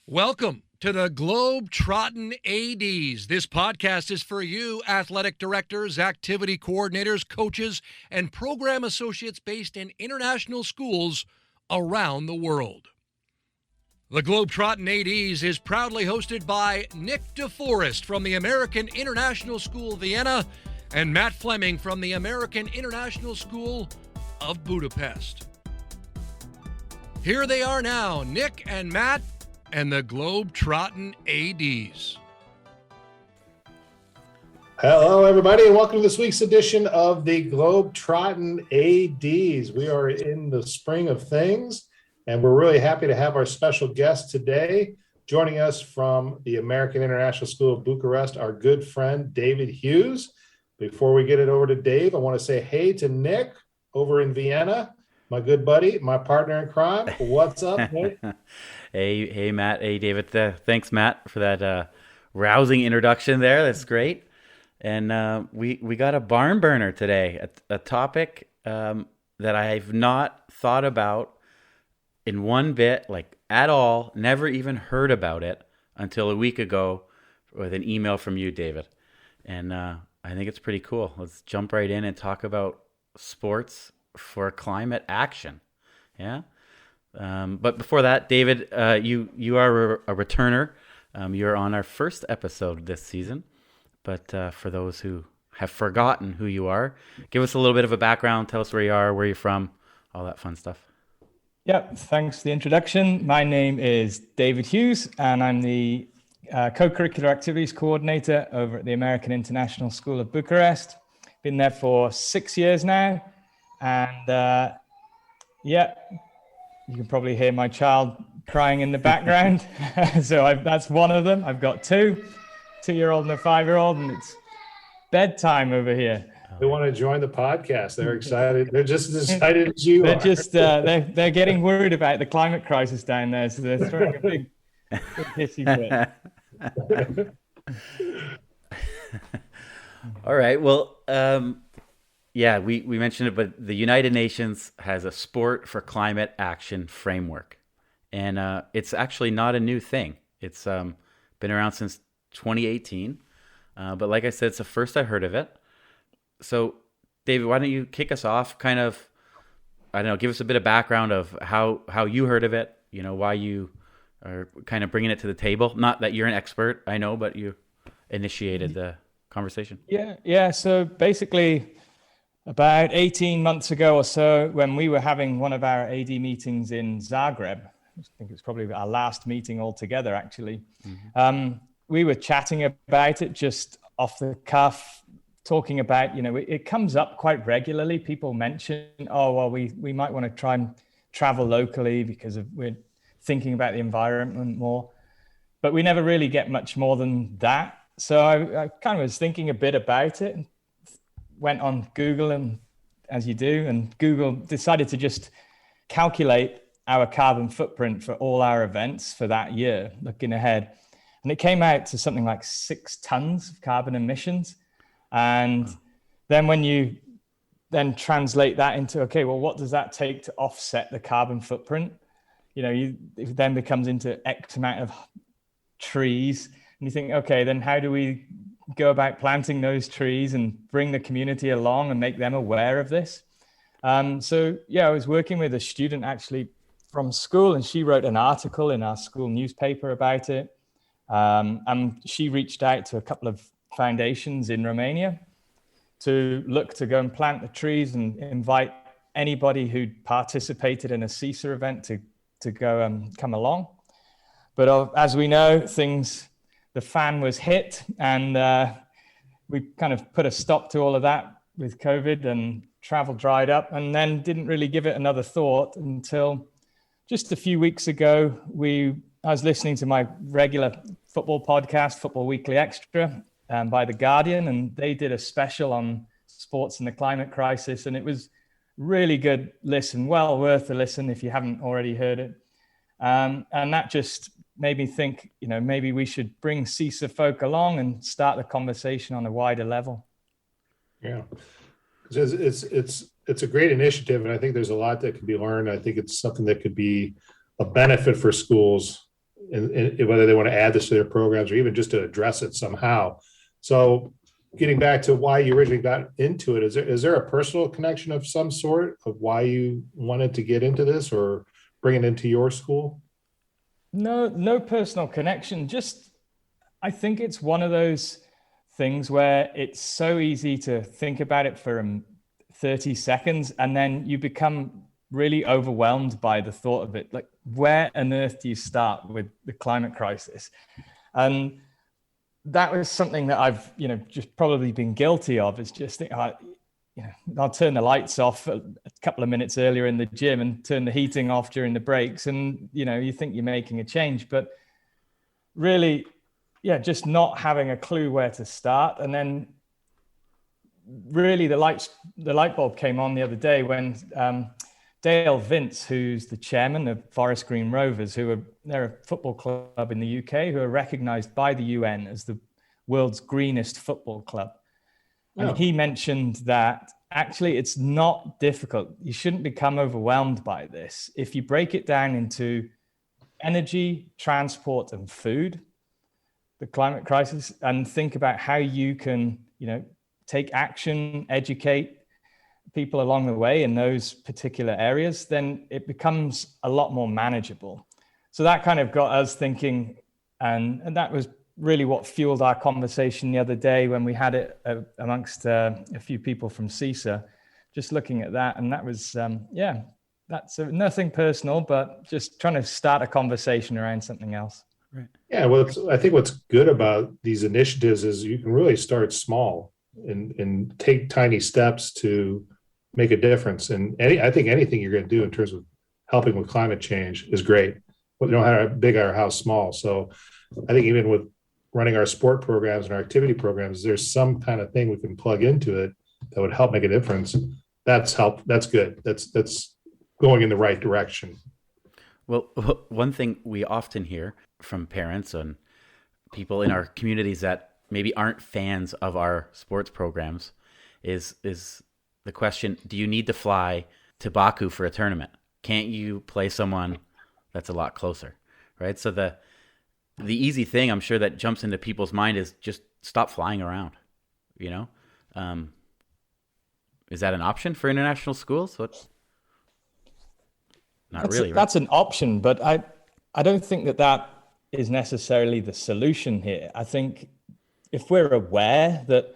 Welcome to the Globetrottin ADs. This podcast is for you, athletic directors, activity coordinators, coaches, and program associates based in international schools around the world. The Globetrottin ADs is proudly hosted by Nick DeForest from the American International School Vienna and Matt Fleming from the American International School of Budapest. Here they are now, Nick and Matt and the Globetrottin ADs. Hello, everybody, and welcome to this week's edition of the Globetrottin ADs. We are in the spring of things, and we're really happy to have our special guest today. Joining us from the American International School of Bucharest, our good friend, David Hughes. Before we get it over to Dave, I want to say hey to Nick over in Vienna, my good buddy, my partner in crime. What's up, Nick? Hey, Matt. Hey, David. Thanks, Matt, for that rousing introduction there. That's great. And we got a barn burner today, a topic that I've not thought about in one bit, like at all, never even heard about it until a week ago with an email from you, David. And I think it's pretty cool. Let's jump right in and talk about sports for climate action. Yeah. But before that, David, you are a returner. You're on our first episode this season. But for those who have forgotten who you are, give us a little bit of a background. Tell us where you are, where you're from, all that fun stuff. Yeah, thanks for the introduction. My name is David Hughes, and I'm the co-curricular activities coordinator over at the American International School of Bucharest. Been there for 6 years now. And you can probably hear my child crying in the background. So that's one of them. I've got two 2-year-old and a 5-year-old, and it's bedtime over here. They want to join the podcast. They're excited. They're just as excited as you are. They're getting worried about the climate crisis down there. So they're throwing a big hissy fit. All right. Well, we mentioned it, but the United Nations has a sport for climate action framework. And it's actually not a new thing. It's been around since 2018. But like I said, it's the first I heard of it. So, David, why don't you kick us off? Kind of, give us a bit of background of how you heard of it, why you are kind of bringing it to the table. Not that you're an expert, I know, but you initiated the conversation. Yeah. So basically, about 18 months ago or so, when we were having one of our AD meetings in Zagreb, I think it's probably our last meeting altogether, actually, we were chatting about it just off the cuff, talking about, it comes up quite regularly. People mention, we might want to try and travel locally because we're thinking about the environment more. But we never really get much more than that. So I kind of was thinking a bit about it, and went on Google, and as you do, and Google decided to just calculate our carbon footprint for all our events for that year, looking ahead. And it came out to something like 6 tons of carbon emissions. And then when you then translate that into, okay, well, what does that take to offset the carbon footprint? It then becomes into X amount of trees. And you think, okay, then how do we go about planting those trees and bring the community along and make them aware of this? I was working with a student actually from school, and she wrote an article in our school newspaper about it. And she reached out to a couple of foundations in Romania to look to go and plant the trees and invite anybody who'd participated in a CISA event to go and come along. But as we know, the fan was hit, and we kind of put a stop to all of that with COVID, and travel dried up, and then didn't really give it another thought until just a few weeks ago. I was listening to my regular football podcast, Football Weekly Extra, by The Guardian, and they did a special on sports and the climate crisis, and it was really good listen, well worth a listen if you haven't already heard it. And that just made me think, maybe we should bring CISA folk along and start the conversation on a wider level. Yeah, it's a great initiative, and I think there's a lot that can be learned. I think it's something that could be a benefit for schools and whether they want to add this to their programs or even just to address it somehow. So getting back to why you originally got into it, is there a personal connection of some sort of why you wanted to get into this or bring it into your school? No personal connection. Just, I think it's one of those things where it's so easy to think about it for 30 seconds and then you become really overwhelmed by the thought of it. Like, where on earth do you start with the climate crisis? And that was something that I've, just probably been guilty of, is just think, I'll turn the lights off a couple of minutes earlier in the gym and turn the heating off during the breaks. And, you think you're making a change, but really, just not having a clue where to start. And then really the light bulb came on the other day when Dale Vince, who's the chairman of Forest Green Rovers, they're a football club in the UK who are recognized by the UN as the world's greenest football club. And he mentioned that actually it's not difficult. You shouldn't become overwhelmed by this. If you break it down into energy, transport, and food, the climate crisis, and think about how you can, take action, educate people along the way in those particular areas, then it becomes a lot more manageable. So that kind of got us thinking, and that was really what fueled our conversation the other day when we had it amongst a few people from CISA, just looking at that. And that was, that's nothing personal, but just trying to start a conversation around something else. Right. Yeah, well, I think what's good about these initiatives is you can really start small and take tiny steps to make a difference. And I think anything you're going to do in terms of helping with climate change is great. We don't have how big our house small. So I think even with running our sport programs and our activity programs, there's some kind of thing we can plug into it that would help make a difference. That's good. That's going in the right direction. Well, one thing we often hear from parents and people in our communities that maybe aren't fans of our sports programs is the question, do you need to fly to Baku for a tournament? Can't you play someone that's a lot closer, right? So the easy thing I'm sure that jumps into people's mind is just stop flying around, Is that an option for international schools? Not really, right? That's an option, but I don't think that is necessarily the solution here. I think if we're aware that,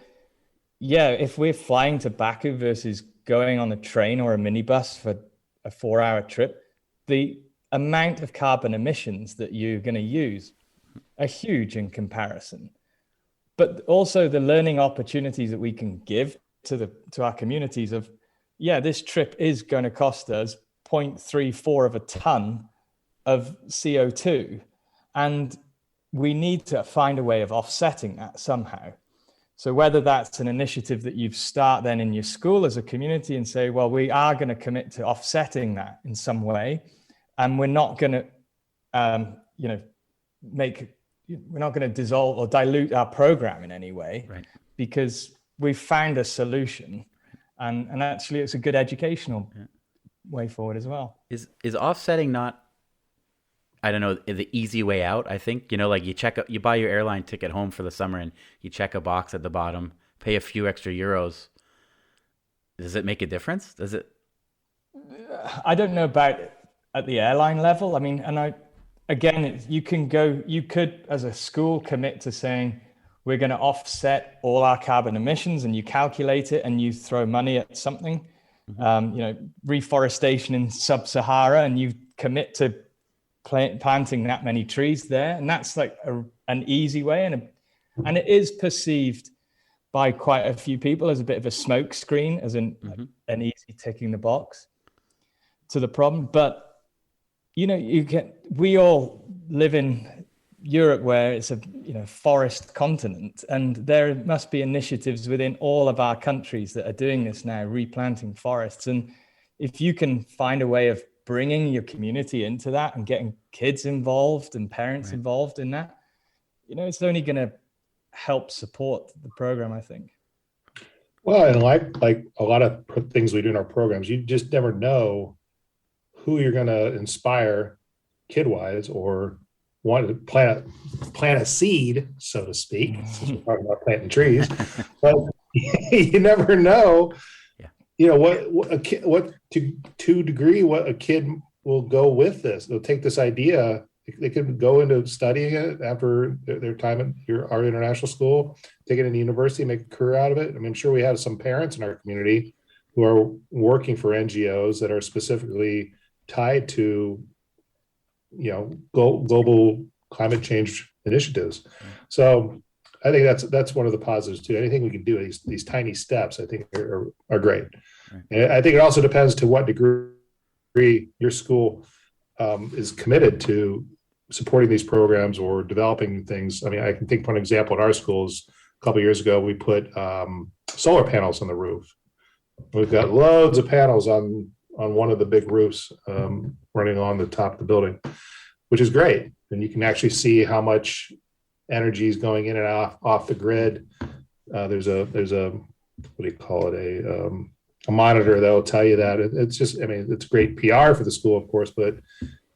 if we're flying to Baku versus going on a train or a minibus for a 4-hour trip, the amount of carbon emissions that you're going to use are huge in comparison. But also the learning opportunities that we can give to our communities of, this trip is going to cost us 0.34 of a ton of CO2. And we need to find a way of offsetting that somehow. So whether that's an initiative that you start then in your school as a community and say, well, we are going to commit to offsetting that in some way. And we're not going to, we're not going to dissolve or dilute our program in any way, right? Because we've found a solution. And actually it's a good educational way forward as well. Is offsetting not, I don't know, the easy way out? I think, like you buy your airline ticket home for the summer and you check a box at the bottom, pay a few extra euros. Does it make a difference? Does it? I don't know about at the airline level. I mean, you could as a school commit to saying, we're going to offset all our carbon emissions, and you calculate it and you throw money at something, reforestation in sub-Sahara, and you commit to planting that many trees there. And that's like an easy way. And it is perceived by quite a few people as a bit of a smoke screen, as an easy ticking the box to the problem. But, we all live in Europe where it's a forest continent, and there must be initiatives within all of our countries that are doing this now, replanting forests. And if you can find a way of bringing your community into that and getting kids involved and parents involved in that, it's only going to help support the program, I think. Well, and like a lot of things we do in our programs, you just never know who you're going to inspire kid-wise or want to plant a seed, so to speak, since we're talking about planting trees, but you never know, what a kid, to degree what a kid will go with this. They'll take this idea. They could go into studying it after their time at our international school, take it into university, make a career out of it. I mean, I'm sure we have some parents in our community who are working for NGOs that are specifically tied to, global climate change initiatives. So I think that's one of the positives too. Anything we can do, these tiny steps, I think are great. Right. And I think it also depends to what degree your school is committed to supporting these programs or developing things. I mean, I can think for an example, in our schools, a couple of years ago, we put solar panels on the roof. We've got loads of panels on one of the big roofs running on the top of the building, which is great. And you can actually see how much energy is going in and off the grid. There's a what do you call it? A monitor that will tell you that. It's just, I mean, it's great PR for the school, of course, but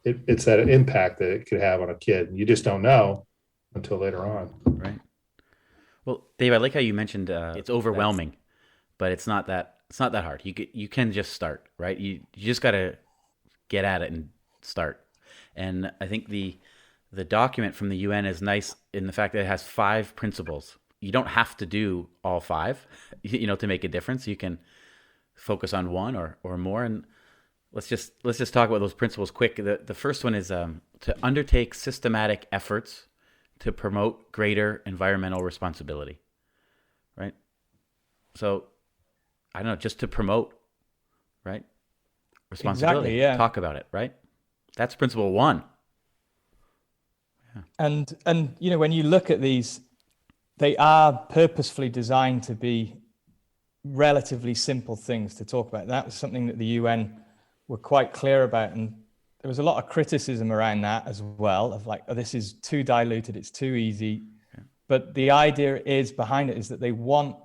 it's that impact that it could have on a kid. You just don't know until later on. Right. Well, Dave, I like how you mentioned it's overwhelming, but it's not that hard. You can just start, right? You just got to get at it and start. And I think the document from the UN is nice in the fact that it has 5 principles. You don't have to do all 5, to make a difference. You can focus on one or more. And let's just talk about those principles quick. The first one is to undertake systematic efforts to promote greater environmental responsibility, right? So I don't know, just to promote, right? Responsibility. Exactly, yeah. Talk about it, right? That's principle 1. Yeah. And when you look at these, they are purposefully designed to be relatively simple things to talk about. That was something that the UN were quite clear about, and there was a lot of criticism around that as well, of like, oh, this is too diluted, it's too easy. Yeah. But the idea behind it is that they want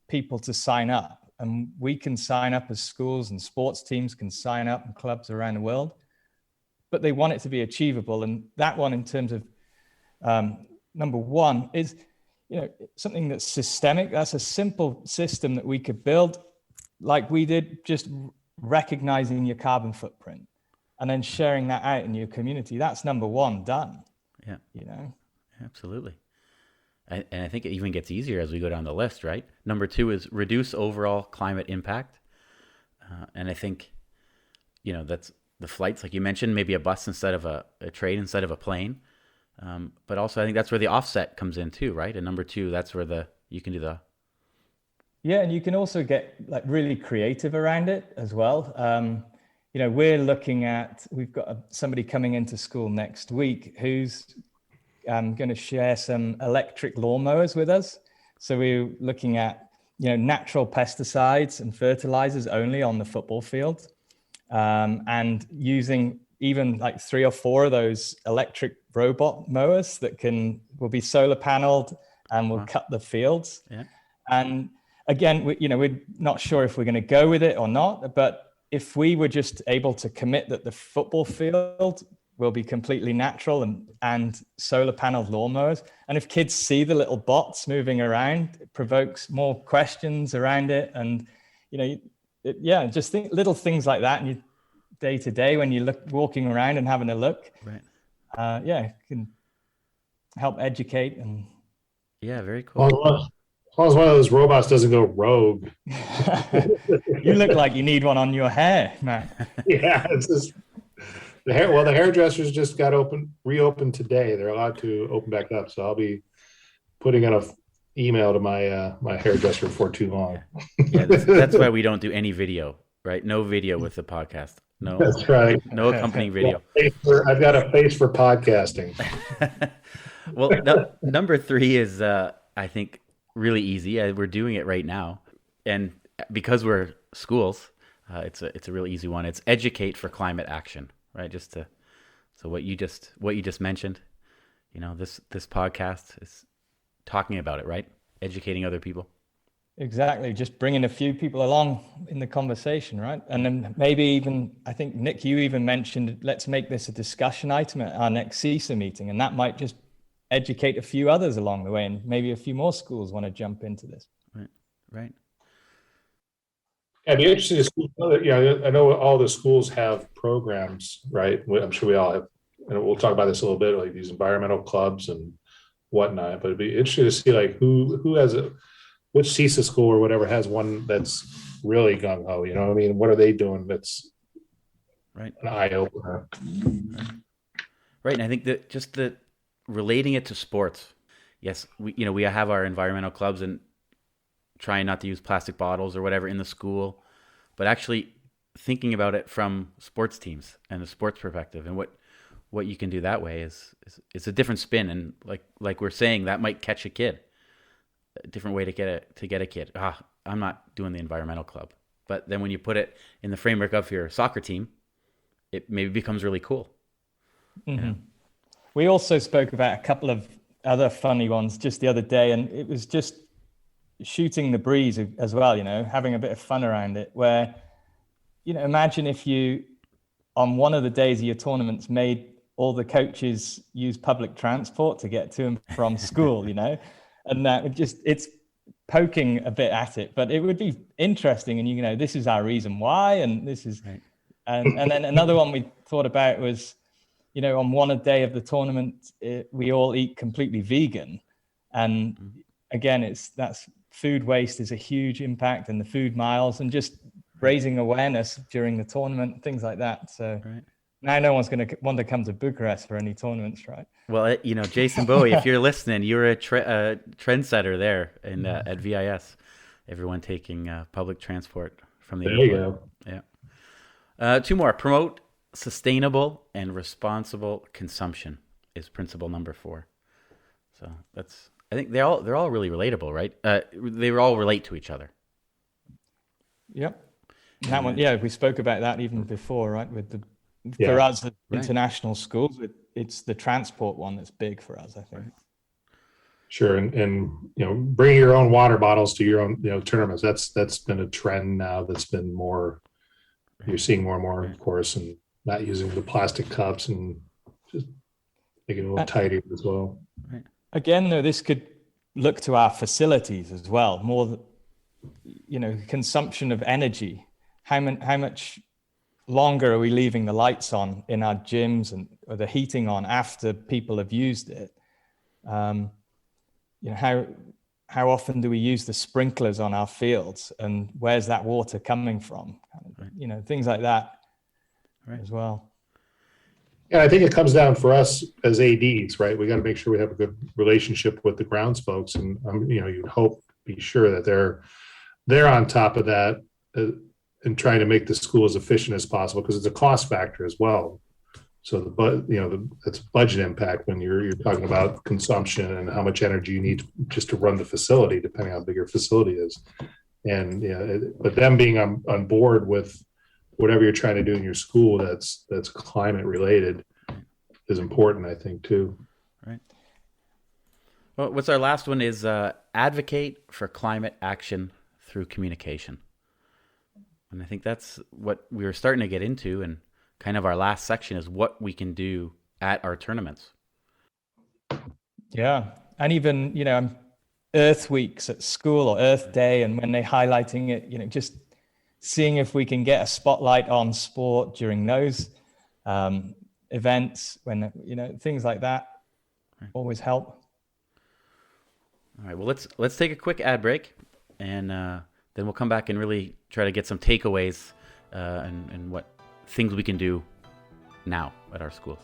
people to sign up, and we can sign up as schools, and sports teams can sign up, and clubs around the world, but they want it to be achievable. And that one, in terms of number 1, is something that's systemic. That's a simple system that we could build like we did, just recognizing your carbon footprint and then sharing that out in your community. That's number 1 done. Yeah. Absolutely. And I think it even gets easier as we go down the list, right? Number 2 is reduce overall climate impact. And I think, that's the flights, like you mentioned, maybe a bus instead of a train instead of a plane. But also I think that's where the offset comes in too, right? And number 2, that's where you can do the... Yeah, and you can also get like really creative around it as well. We've got somebody coming into school next week who's going to share some electric lawnmowers with us. So we're looking at, natural pesticides and fertilizers only on the football field, and using even like 3 or 4 of those electric robot mowers that will be solar paneled and will cut the fields. Yeah. And again, we're not sure if we're going to go with it or not, but if we were just able to commit that the football field will be completely natural and solar paneled lawnmowers, and if kids see the little bots moving around, it provokes more questions around it. And, just think little things like that. And you day to day, when you walking around and having a look, right? It can help educate. And yeah, very cool. As long as one of those robots doesn't go rogue. You look like you need one on your hair, Matt. Yeah, it's just the hairdressers just got reopened today. They're allowed to open back up, so I'll be putting out an email to my hairdresser before too long. Yeah, that's why we don't do any video, right? No video with the podcast. No, that's right. No accompanying video. I've got a face for podcasting. Well, number 3 is, I think, really easy. We're doing it right now, and because we're schools, it's a really easy one. It's educate for climate action, right? So what you just mentioned, this podcast is talking about it, right? Educating other people. Exactly. Just bringing a few people along in the conversation, right? And then maybe even, I think, Nick, you even mentioned, let's make this a discussion item at our next CISA meeting. And that might just educate a few others along the way. And maybe a few more schools want to jump into this. Right. I'd be interested to see, I know all the schools have programs, right? I'm sure we all have, and we'll talk about this a little bit, like these environmental clubs and whatnot, but it'd be interesting to see like who has which CISA school or whatever has one that's really gung-ho, you know what I mean? What are they doing that's right, an eye-opener? Right, and I think that just the relating it to sports. Yes, we have our environmental clubs and trying not to use plastic bottles or whatever in the school, but actually thinking about it from sports teams and the sports perspective and what you can do that way is a different spin. And like we're saying, that might catch a kid. A different way to get a kid. I'm not doing the environmental club. But then when you put it in the framework of your soccer team, it maybe becomes really cool. Mm-hmm. You know? We also spoke about a couple of other funny ones just the other day, and it was just shooting the breeze as well, having a bit of fun around it, where, imagine if you, on one of the days of your tournaments, made all the coaches use public transport to get to and from school, and that would it's poking a bit at it, but it would be interesting. And, this is our reason why, and this is, right. And then another one we thought about was, on one day of the tournament, we all eat completely vegan. And again, that's food waste is a huge impact, and the food miles, and just raising awareness during the tournament, things like that. So now no one's going to want to come to Bucharest for any tournaments, right? Well, Jason Bowie, if you're listening, you're a trendsetter there at VIS. Everyone taking public transport from the airport. There you go. Yeah. Two more. Promote sustainable and responsible consumption is principle number 4. So I think they're all really relatable, right? They all relate to each other. Yep. That one, we spoke about that even before, right? For us, the international schools, it's the transport one that's big for us, I think. Right. Sure, and bring your own water bottles to your own tournaments. That's been a trend now. That's been more. You're seeing more and more, of course, and not using the plastic cups and just making it a little tighter as well. Right. Again, though, this could look to our facilities as well. More, consumption of energy. How much longer are we leaving the lights on in our gyms or the heating on after people have used it? How often do we use the sprinklers on our fields, and where's that water coming from? Things like that as well. Yeah, I think it comes down for us as ADs, right? We got to make sure we have a good relationship with the grounds folks, and you'd hope, be sure that they're on top of that and trying to make the school as efficient as possible, because it's a cost factor as well. So that's budget impact when you're talking about consumption and how much energy you need just to run the facility, depending on how big your facility is. And but them being on board with whatever you're trying to do in your school that's climate related is important, I think, too. Right. Well, what's our last one is advocate for climate action through communication. And I think that's what we were starting to get into, and kind of our last section is what we can do at our tournaments. Yeah. And even, Earth Weeks at school or Earth Day, and when they're highlighting it, just seeing if we can get a spotlight on sport during those events, when, things like that always help. All right. Well, let's take a quick ad break, and then we'll come back and really try to get some takeaways and what things we can do now at our schools.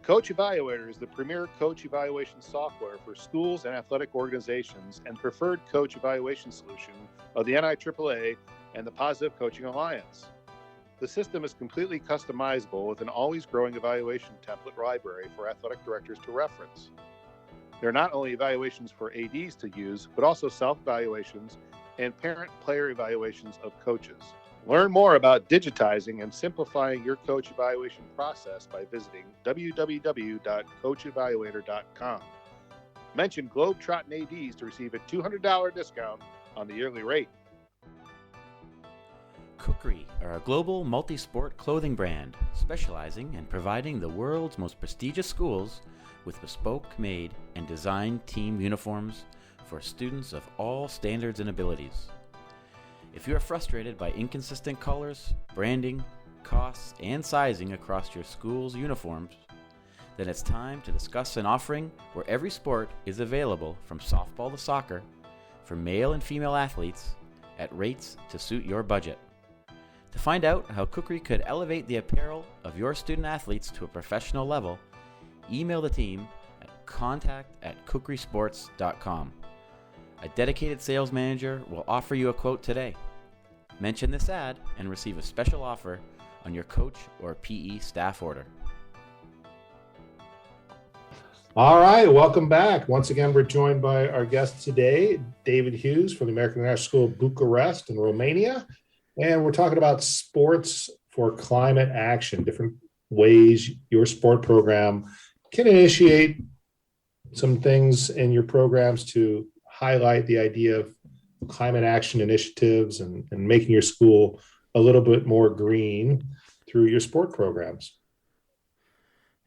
Coach Evaluator is the premier coach evaluation software for schools and athletic organizations, and preferred coach evaluation solution of the NIAAA and the Positive Coaching Alliance. The system is completely customizable with an always growing evaluation template library for athletic directors to reference. There are not only evaluations for ADs to use, but also self-evaluations and parent-player evaluations of coaches. Learn more about digitizing and simplifying your coach evaluation process by visiting www.coachevaluator.com. Mention Globetrottin ADs to receive a $200 discount on the yearly rate. Kukri are a global multi-sport clothing brand specializing in providing the world's most prestigious schools with bespoke made and designed team uniforms for students of all standards and abilities. If you are frustrated by inconsistent colors, branding, costs, and sizing across your school's uniforms, then it's time to discuss an offering where every sport is available from softball to soccer for male and female athletes at rates to suit your budget. To find out how Kukri could elevate the apparel of your student athletes to a professional level, email the team at contact@kukrisports.com. A dedicated sales manager will offer you a quote today. Mention this ad and receive a special offer on your coach or PE staff order. All right, welcome back. Once again, we're joined by our guest today, David Hughes from the American International School of Bucharest in Romania. And we're talking about sports for climate action, different ways your sport program can initiate some things in your programs to highlight the idea of climate action initiatives and making your school a little bit more green through your sport programs.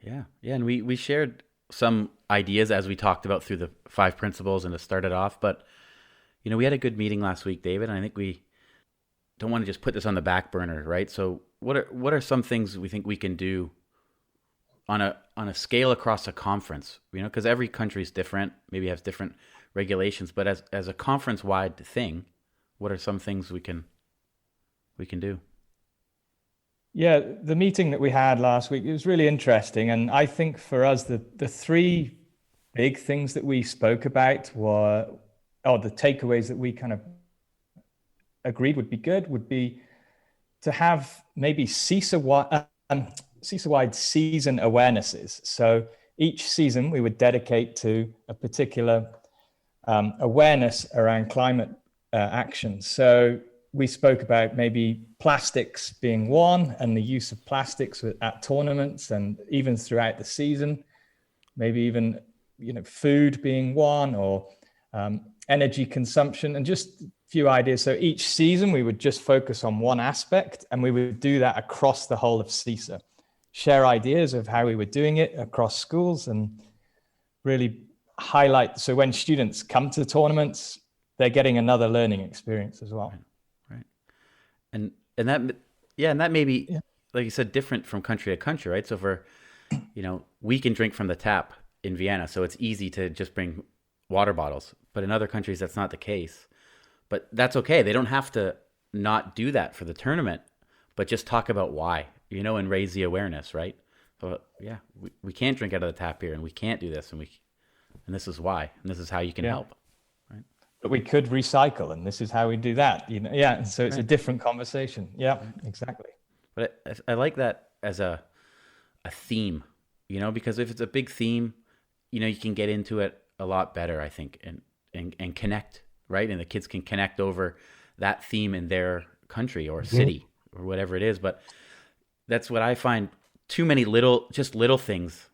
Yeah, and we shared some ideas as we talked about through the 5 principles and to start it off. But, we had a good meeting last week, David, and I think we don't want to just put this on the back burner, right? So what are some things we think we can do on a scale across a conference? Because every country is different, maybe has different regulations, but as a conference-wide thing, what are some things we can do? Yeah, the meeting that we had last week, it was really interesting. And I think for us, the 3 big things that we spoke about were, the takeaways that we kind of agreed would be good, would be to have maybe CISA-wide season awarenesses. So each season we would dedicate to a particular awareness around climate action. So we spoke about maybe plastics being one, and the use of plastics at tournaments and even throughout the season, maybe even, food being one, or energy consumption, and just a few ideas. So each season we would just focus on one aspect, and we would do that across the whole of CISA, share ideas of how we were doing it across schools, and really highlight. So when students come to tournaments, they're getting another learning experience as well. Right. And that may be, like you said, different from country to country, right? So for, we can drink from the tap in Vienna, so it's easy to just bring water bottles. But in other countries, that's not the case. But that's okay. They don't have to not do that for the tournament, but just talk about why, and raise the awareness, right? So we can't drink out of the tap here, and we can't do this, and this is why, and this is how you can help. But we could recycle, and this is how we do that. So it's a different conversation. Yeah, exactly. But I like that as a theme, because if it's a big theme, you can get into it a lot better, I think, and connect, right? And the kids can connect over that theme in their country or city or whatever it is. But that's what I find, too many little things,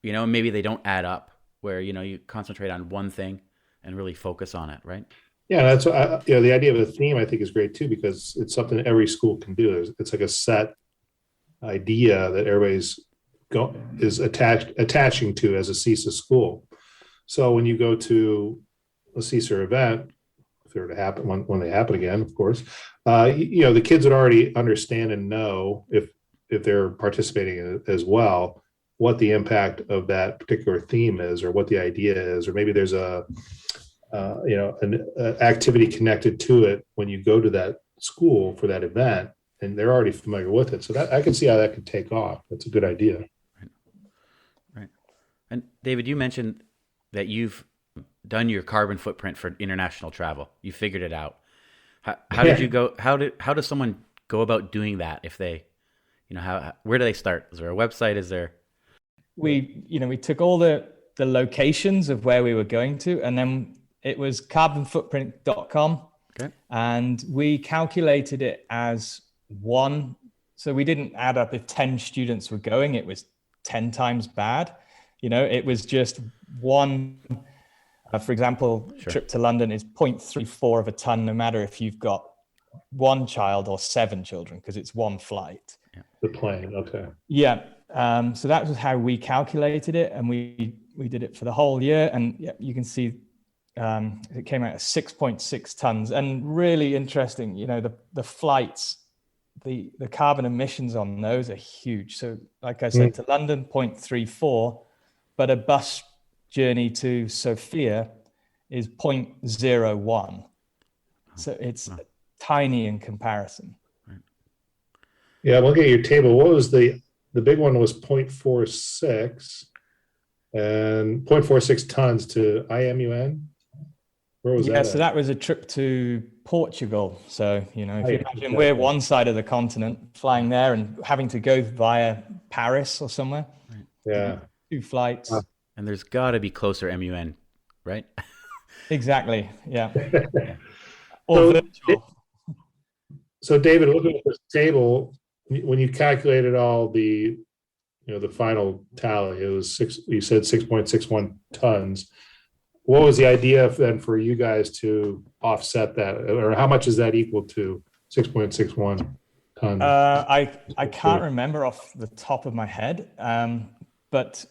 maybe they don't add up, where, you concentrate on one thing and really focus on it, right? Yeah, that's what the idea of a theme I think is great too, because it's something every school can do. It's like a set idea that everybody's is attaching to as a CISA school. So when you go to a CISA event, if they were to happen when they happen again, of course, the kids would already understand and know, if they're participating in it as well, what the impact of that particular theme is, or what the idea is, or maybe there's an activity connected to it when you go to that school for that event, and they're already familiar with it. So that I can see how that could take off. That's a good idea. Right. And David, you mentioned that you've done your carbon footprint for international travel. You figured it out. How did you go? How does someone go about doing that? If they, where do they start? Is there a website? Is there? We took all the locations of where we were going to, and then it was carbonfootprint.com. Okay. And we calculated it as one. So we didn't add up if 10 students were going, it was 10 times bad. It was just one For example, trip to London is 0.34 of a ton, no matter if you've got one child or 7 children, because it's one flight. The plane, okay. Yeah. So that was how we calculated it, and we did it for the whole year. And you can see it came out at 6.6 tons. And really interesting, the flights, the carbon emissions on those are huge. So like I said, to London, 0.34, but a bus journey to Sofia is 0.01. So it's tiny in comparison. Yeah, we'll get your table. What was the big one was 0.46 and 0.46 tons to IMUN? Where was that? Yeah, so that was a trip to Portugal. So, if you imagine we're one side of the continent, flying there and having to go via Paris or somewhere. Yeah. 2 flights. And there's got to be closer MUN, right? Exactly. Yeah. Or virtual. So David, looking at this table, when you calculated all the final tally, it was you said 6.61 tons. What was the idea then for you guys to offset that, or how much is that equal to 6.61 tons? I can't remember off the top of my head, but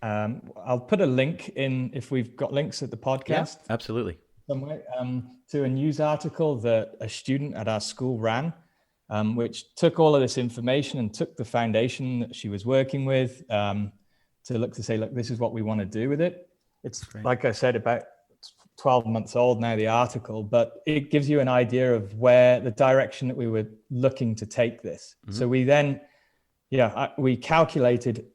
I'll put a link in if we've got links at the podcast. Yeah, absolutely. Somewhere to a news article that a student at our school ran, which took all of this information and took the foundation that she was working with to say, look, this is what we want to do with it. It's great. Like I said, about 12 months old now, the article, but it gives you an idea of where the direction that we were looking to take this. Mm-hmm. So we then, we calculated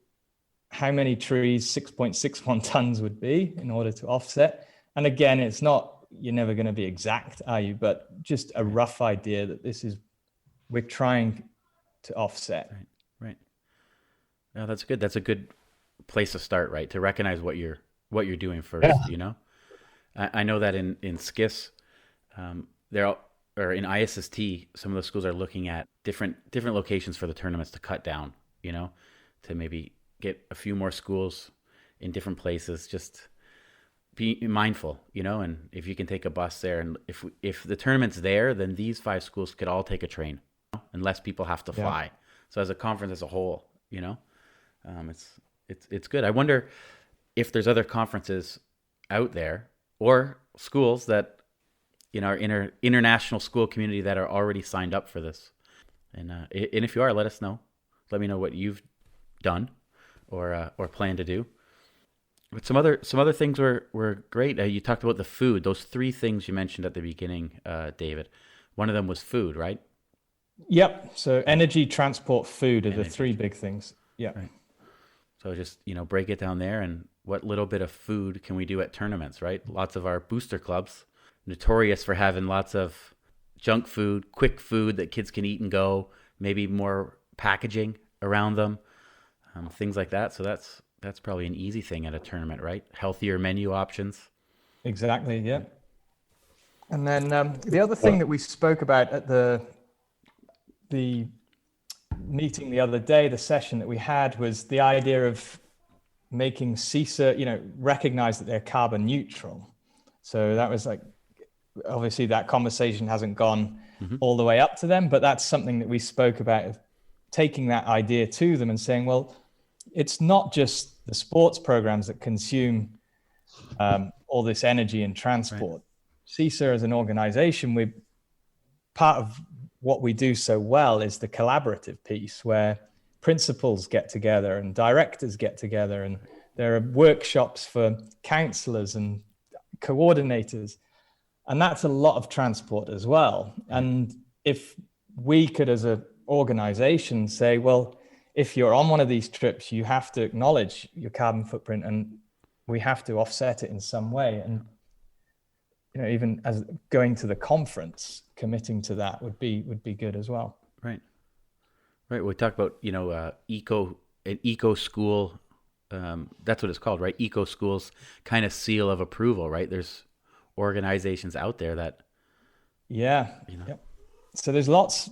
how many trees 6.61 tons would be in order to offset. And again, you're never going to be exact, are you? But just a rough idea that we're trying to offset. Right. No, that's good. That's a good place to start, right? To recognize what you're doing first, I know that in SCIS, or in ISST, some of the schools are looking at different locations for the tournaments to cut down, to maybe get a few more schools in different places. Just be mindful, and if you can take a bus there, and if the tournament's there, then these 5 schools could all take a train, and less people have to fly. Yeah. So as a conference as a whole, it's good. I wonder if there's other conferences out there or schools that our international school community that are already signed up for this. And if you are, let us know. Let me know what you've done or plan to do. But some other things were great. You talked about the food. Those 3 things you mentioned at the beginning, David. One of them was food, right? Yep. So energy, transport, food are the 3 big things. Yeah. Right. So just, break it down there, and what little bit of food can we do at tournaments, right? Lots of our booster clubs, notorious for having lots of junk food, quick food that kids can eat and go, maybe more packaging around them, things like that. So that's probably an easy thing at a tournament, right? Healthier menu options. Exactly, yeah. And then the other thing that we spoke about at the meeting the other day, the session that we had, was the idea of making CISA, recognize that they're carbon neutral. So that was obviously that conversation hasn't gone all the way up to them, but that's something that we spoke about, of taking that idea to them and saying, well, it's not just the sports programs that consume all this energy and transport. Right. CISA as an organization, part of what we do so well is the collaborative piece, where principals get together and directors get together, and there are workshops for counselors and coordinators, and that's a lot of transport as well. And if we could, as an organization, say, well, if you're on one of these trips, you have to acknowledge your carbon footprint, and we have to offset it in some way. And even as going to the conference, committing to that would be good as well. Right. We talked about an eco school. That's what it's called, right? Eco schools kind of seal of approval, right? There's organizations out there that. Yeah. Yep. So there's lots.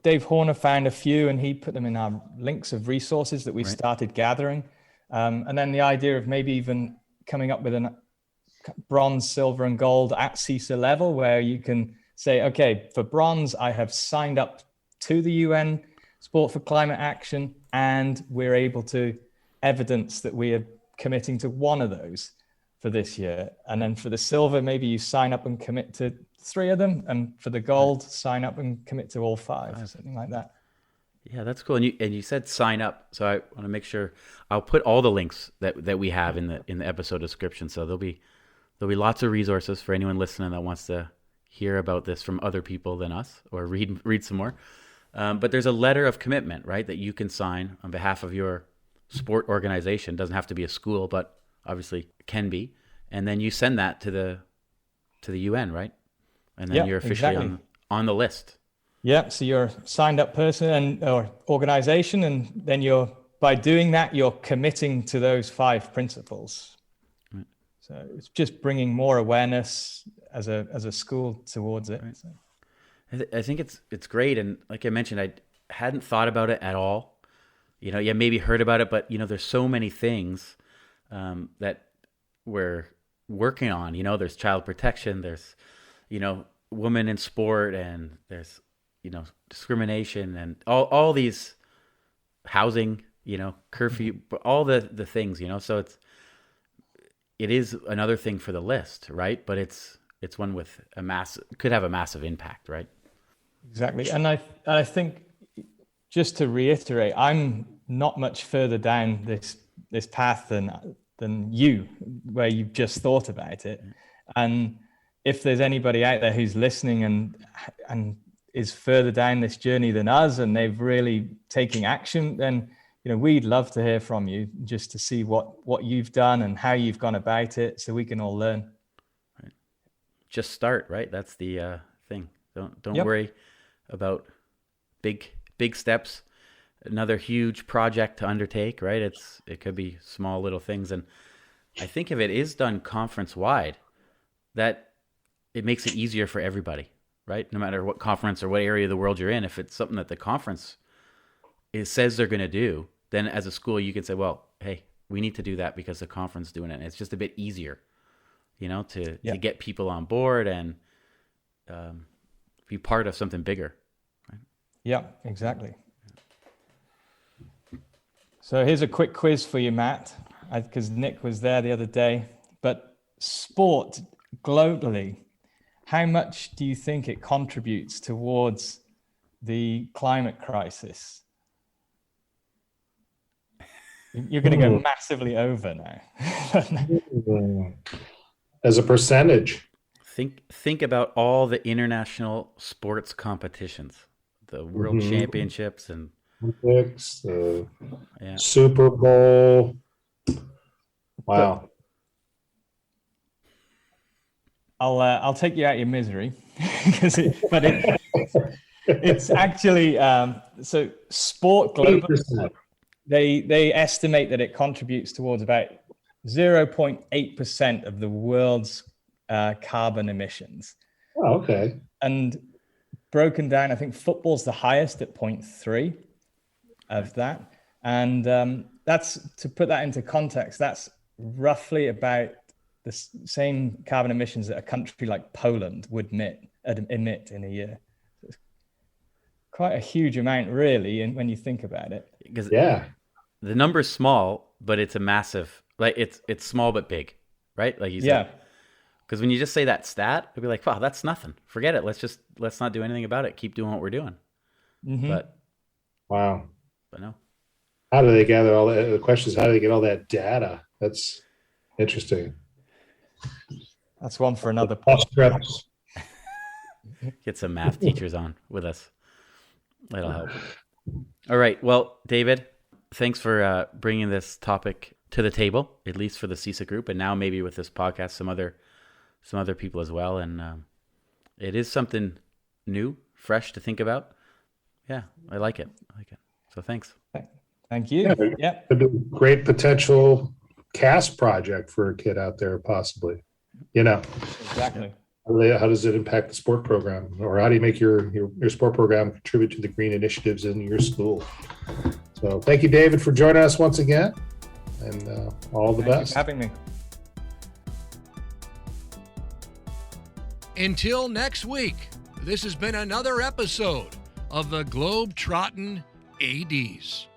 Dave Horner found a few, and he put them in our links of resources that we started gathering. And then the idea of maybe even coming up with a bronze, silver, and gold at CISA level, where you can say, okay, for bronze, I have signed up to the UN Sport for Climate Action, and we're able to evidence that we are committing to one of those for this year. And then for the silver, maybe you sign up and commit to 3 of them, and for the gold, sign up and commit to all 5, something like that. Yeah, that's cool. And you said sign up, so I want to make sure I'll put all the links that we have in the episode description. So there'll be lots of resources for anyone listening that wants to hear about this from other people than us, or read some more. But there's a letter of commitment, right, that you can sign on behalf of your sport organization. It doesn't have to be a school, but obviously can be. And then you send that to the UN, right? And then you're officially on the list. Yeah, so you're a signed up person or organization, and then by doing that, you're committing to those 5 principles. Right. So it's just bringing more awareness as a school towards it. Right. So. I think it's great, and like I mentioned, I hadn't thought about it at all. Maybe heard about it, but there's so many things that we're working on. There's child protection, there's women in sport, and there's discrimination, and all these housing, curfew, all the things, so it is another thing for the list, right? But it's one with could have a massive impact, right? Exactly. And I think, just to reiterate, I'm not much further down this path than you, where you've just thought about it. And if there's anybody out there who's listening and is further down this journey than us, and they've really taken action, then we'd love to hear from you, just to see what you've done and how you've gone about it, so we can all learn. Right. Just start, right? That's the thing. Don't worry about big steps. Another huge project to undertake, right? It could be small little things, and I think if it is done conference wide, that it makes it easier for everybody, right? No matter what conference or what area of the world you're in, if it's something that the conference says they're going to do, then as a school you can say, well, hey, we need to do that because the conference is doing it. And it's just a bit easier, to get people on board and be part of something bigger. Right? Yeah, exactly. So here's a quick quiz for you, Matt, because Nick was there the other day. But sport globally, how much do you think it contributes towards the climate crisis? You're going to go massively over now. As a percentage. Think about all the international sports competitions, the World Championships and Olympics, the Super Bowl. Wow. I'll take you out of your misery, it's actually so sport globally. They estimate that it contributes towards about 0.8% of the world's carbon emissions. Oh, okay. And broken down, I think football's the highest at 0.3 of that. And that's, to put that into context, that's roughly about the same carbon emissions that a country like Poland would emit in a year. So it's quite a huge amount, really, and when you think about it. Because the number's small, but it's a massive, like it's small but big, right? Like you said. Because when you just say that stat, it'd be like, wow, that's nothing. Forget it. Let's not do anything about it. Keep doing what we're doing. Mm-hmm. But no. How do they gather all that? The question is, how do they get all that data? That's interesting. That's one for another podcast. Get some math teachers on with us. That'll help. All right. Well, David, thanks for bringing this topic to the table, at least for the CISA group, and now maybe with this podcast, some other people as well. And it is something new, fresh to think about. Yeah, I like it. So thanks. Thank you. Yeah. It'd be a great potential CAST project for a kid out there, possibly. Exactly. How does it impact the sport program, or how do you make your sport program contribute to the green initiatives in your school? So thank you, David, for joining us once again, and all the best. Thanks for having me. Until next week, this has been another episode of the Globetrottin ADs.